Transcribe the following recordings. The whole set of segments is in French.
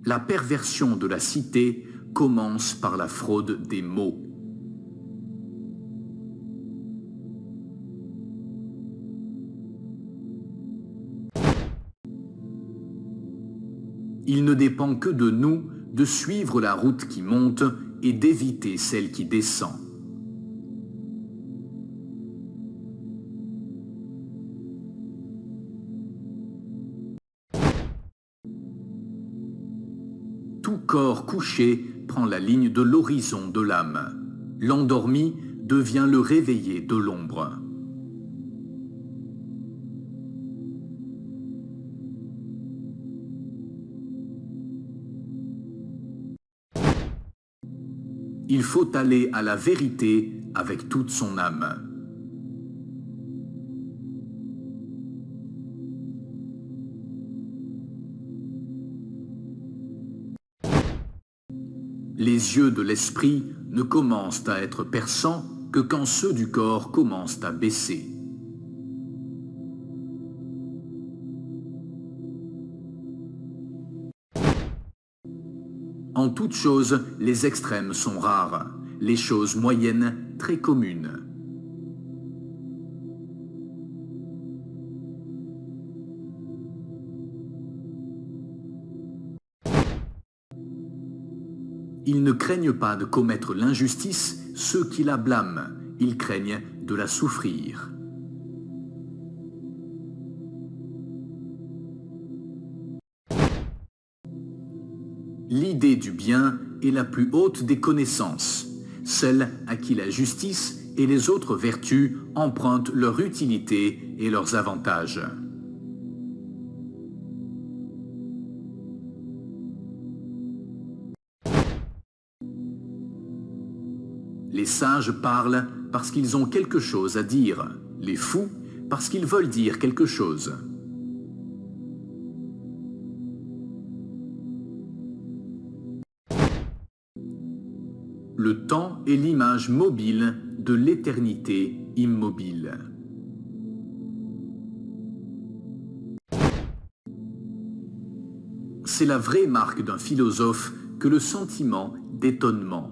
La perversion de la cité commence par la fraude des mots. Il ne dépend que de nous de suivre la route qui monte et d'éviter celle qui descend. Tout corps couché prend la ligne de l'horizon de l'âme. L'endormi devient le réveillé de l'ombre. Il faut aller à la vérité avec toute son âme. Les yeux de l'esprit ne commencent à être perçants que quand ceux du corps commencent à baisser. En toute chose, les extrêmes sont rares, les choses moyennes très communes. Ils ne craignent pas de commettre l'injustice ceux qui la blâment, ils craignent de la souffrir. L'idée du bien est la plus haute des connaissances, celle à qui la justice et les autres vertus empruntent leur utilité et leurs avantages. Les sages parlent parce qu'ils ont quelque chose à dire, les fous parce qu'ils veulent dire quelque chose. Le temps est l'image mobile de l'éternité immobile. C'est la vraie marque d'un philosophe que le sentiment d'étonnement.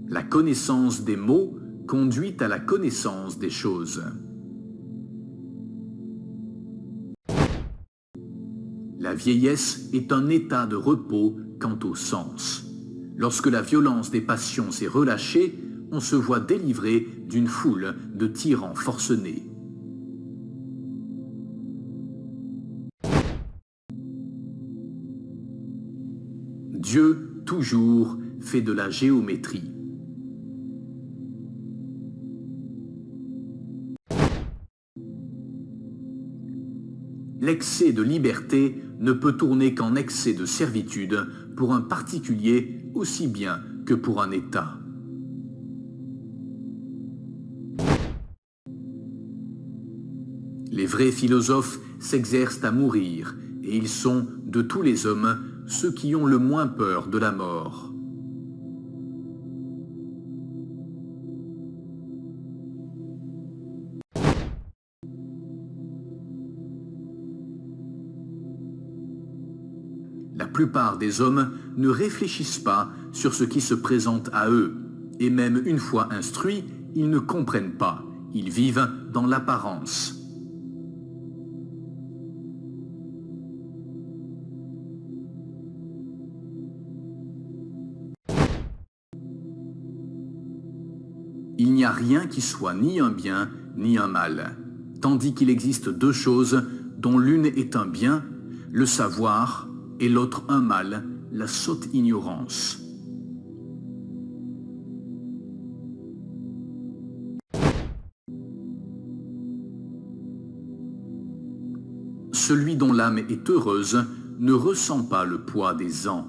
La connaissance des mots conduit à la connaissance des choses. La vieillesse est un état de repos quant au sens. Lorsque la violence des passions s'est relâchée, on se voit délivré d'une foule de tyrans forcenés. Dieu, toujours, fait de la géométrie. L'excès de liberté ne peut tourner qu'en excès de servitude pour un particulier aussi bien que pour un État. Les vrais philosophes s'exercent à mourir, et ils sont, de tous les hommes, ceux qui ont le moins peur de la mort. La plupart des hommes ne réfléchissent pas sur ce qui se présente à eux, et même une fois instruits, ils ne comprennent pas, ils vivent dans l'apparence. Il n'y a rien qui soit ni un bien ni un mal, tandis qu'il existe deux choses dont l'une est un bien, le savoir, et l'autre un mal, la sotte ignorance. Celui dont l'âme est heureuse ne ressent pas le poids des ans.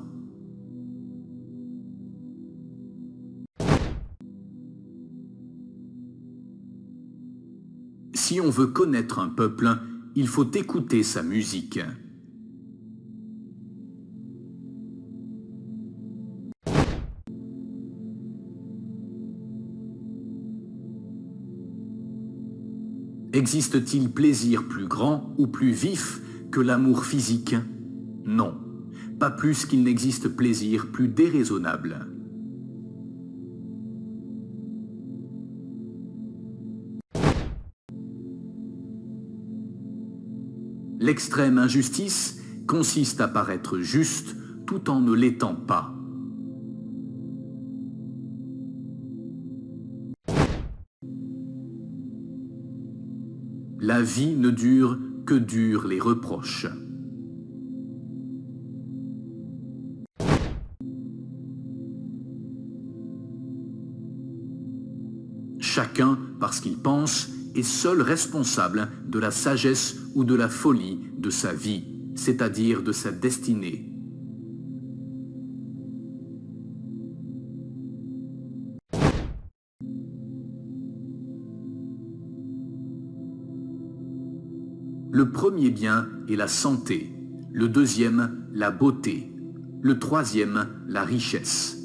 Si on veut connaître un peuple, il faut écouter sa musique. Existe-t-il plaisir plus grand ou plus vif que l'amour physique? Non, pas plus qu'il n'existe plaisir plus déraisonnable. L'extrême injustice consiste à paraître juste tout en ne l'étant pas. La vie ne dure que durent les reproches. Chacun, parce qu'il pense, est seul responsable de la sagesse ou de la folie de sa vie, c'est-à-dire de sa destinée. Le premier bien est la santé, le deuxième, la beauté, le troisième, la richesse.